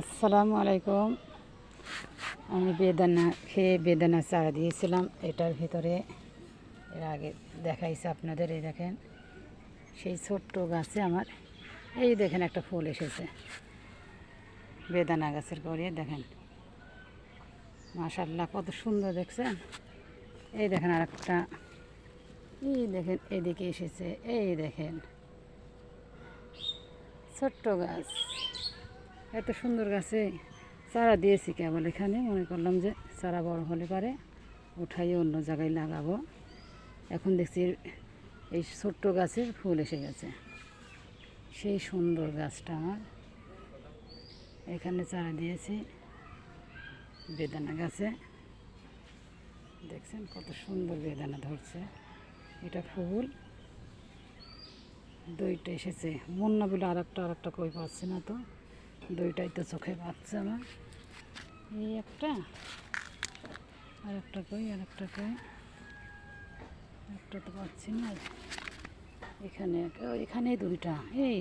আসসালামু আলাইকুম। আমি বেদানা খেয়ে বেদানা চারা দিয়েছিলাম এটার ভিতরে। এর আগে দেখাইছে আপনাদের। এই দেখেন সেই ছোট্ট গাছে আমার এই দেখেন একটা ফুল এসেছে বেদানা গাছের পরে। দেখেন মাশাআল্লাহ কত সুন্দর দেখছেন। এই দেখেন আর একটা, এই দেখেন এদিকে এসেছে। এই দেখেন ছোট্ট গাছ, এত সুন্দর গাছে চারা দিয়েছি কেবল এখানে। মনে করলাম যে চারা বড় হলে পারে উঠাই অন্য জায়গায় লাগাবো। এখন দেখছি এই ছোট্ট গাছের ফুল এসে গেছে। সেই সুন্দর গাছটা আমার এখানে চারা দিয়েছি বেদানা গাছে। দেখছেন কত সুন্দর বেদানা ধরছে। এটা ফুল দুইটা এসেছে। মুন্না বলে আর একটা কই পাচ্ছে না তো, দুইটাই তো চোখে পাচ্ছে আমার। এই একটা আর একটা কই, একটা তো পাচ্ছি না। এখানে দুইটা, এই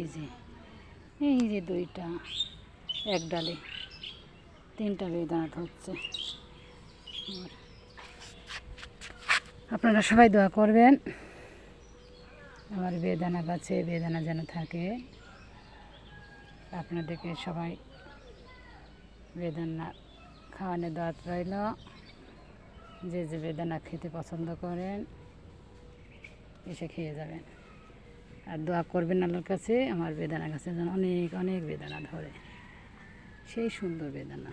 যে দুইটা এক ডালে তিনটা বেদানা ধরছে। আপনারা সবাই দোয়া করবেন আমার বেদানা গাছে বেদানা যেন থাকে। আপনাদেরকে সবাই বেদানা খাওয়ানোর দাওয়াত রইল। যে যে বেদানা খেতে পছন্দ করেন এসে খেয়ে যাবেন, আর দোয়া করবেন আল্লাহর কাছে আমার বেদানা গাছে যেন অনেক অনেক বেদানা ধরে। সেই সুন্দর বেদানা।